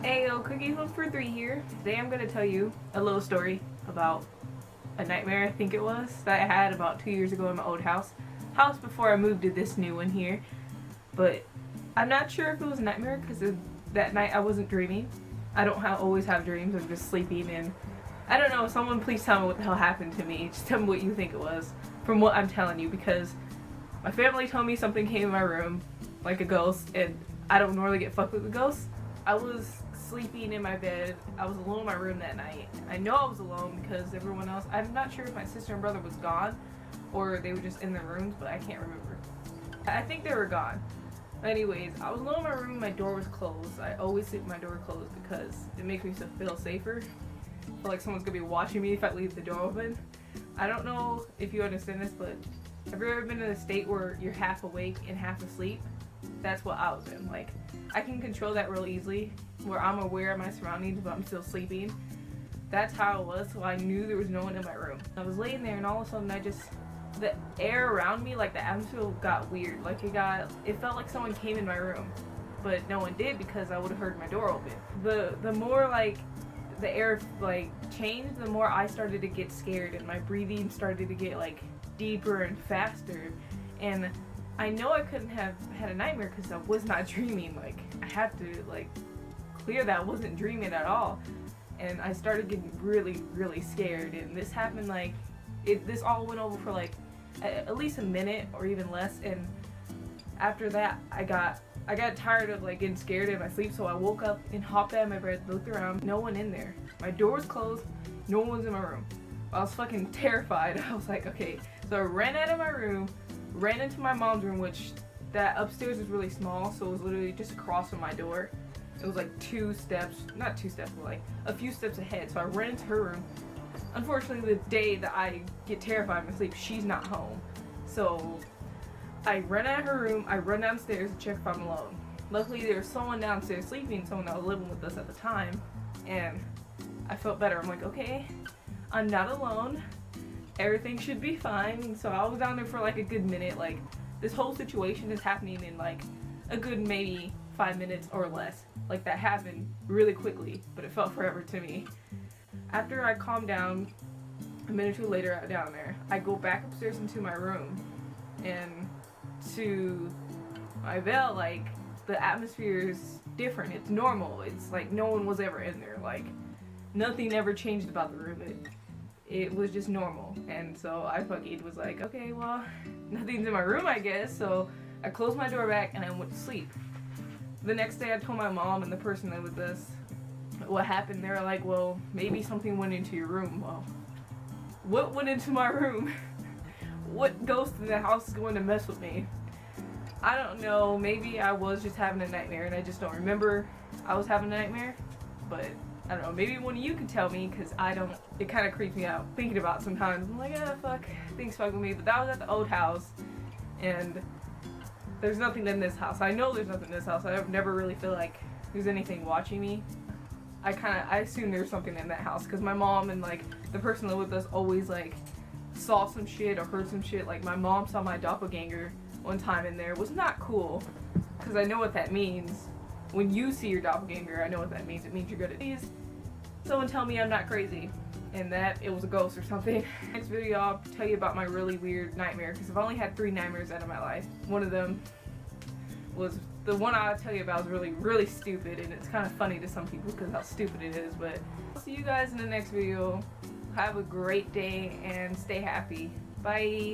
Ayo, Cookie Home for 3 here. Today I'm going to tell you a little story about a nightmare, I think it was, that I had about 2 years ago in my old house before I moved to this new one here. But I'm not sure if it was a nightmare because that night I wasn't dreaming. I don't always have dreams, I'm just sleeping, and I don't know, someone please tell me what the hell happened to me. Just tell me what you think it was from what I'm telling you, because my family told me something came in my room like a ghost, and I don't normally get fucked with the ghosts. I was sleeping in my bed. I was alone in my room that night. I know I was alone because everyone else, I'm not sure if my sister and brother was gone or they were just in their rooms, but I can't remember. I think they were gone. Anyways, I was alone in my room, my door was closed. I always sleep with my door closed because it makes me feel safer. I feel like someone's gonna be watching me if I leave the door open. I don't know if you understand this, but have you ever been in a state where you're half awake and half asleep? That's what I was in. Like, I can control that real easily, where I'm aware of my surroundings but I'm still sleeping. That's how it was, so I knew there was no one in my room. I was laying there and all of a sudden the air around me, like the atmosphere got weird. Like it felt like someone came in my room, but no one did because I would have heard my door open. The more like the air like changed, the more I started to get scared and my breathing started to get like deeper and faster. And I know I couldn't have had a nightmare because I was not dreaming. Like, I had to like clear that I wasn't dreaming at all. And I started getting really, really scared. And this happened like, this all went over for like at least a minute or even less. And after that, I got tired of like getting scared in my sleep. So I woke up and hopped out of my bed, looked around, no one in there. My door was closed, no one was in my room. I was fucking terrified. I was like, okay. So I ran out of my room, ran into my mom's room, which that upstairs is really small, so it was literally just across from my door. It was like not 2 steps, but like a few steps ahead. So I ran into her room. Unfortunately, the day that I get terrified in my sleep, she's not home. So I run out of her room, I run downstairs to check if I'm alone. Luckily, there was someone downstairs sleeping, someone that was living with us at the time, and I felt better. I'm like, okay, I'm not alone. Everything should be fine. So I was down there for like a good minute. Like, this whole situation is happening in like a good maybe 5 minutes or less. Like, that happened really quickly, but it felt forever to me. After I calmed down, a minute or two later out down there, I go back upstairs into my room, and to my bed, like, the atmosphere is different. It's normal. It's like no one was ever in there. Like, nothing ever changed about the room. It was just normal. And so I fucking was like, okay, well, nothing's in my room, I guess. So I closed my door back and I went to sleep. The next day I told my mom and the person that was with us what happened. They were like, well, maybe something went into your room. Well, what went into my room? What ghost in the house is going to mess with me? I don't know. Maybe I was just having a nightmare and I just don't remember I was having a nightmare. But I don't know, maybe one of you can tell me, because I don't, it kind of creeps me out thinking about it sometimes. I'm like, ah, fuck, things fuck with me. But that was at the old house, and there's nothing in this house. I know there's nothing in this house. I never really feel like there's anything watching me. I assume there's something in that house, because my mom and like the person that lived with us always like saw some shit or heard some shit. Like, my mom saw my doppelganger one time in there. It was not cool, because I know what that means. When you see your doppelganger, I know what that means. It means you're good at these. Someone tell me I'm not crazy and that it was a ghost or something. Next video, I'll tell you about my really weird nightmare, because I've only had 3 nightmares out of my life. One of them was, the one I'll tell you about is really, really stupid, and it's kind of funny to some people because how stupid it is. But I'll see you guys in the next video. Have a great day and stay happy. Bye.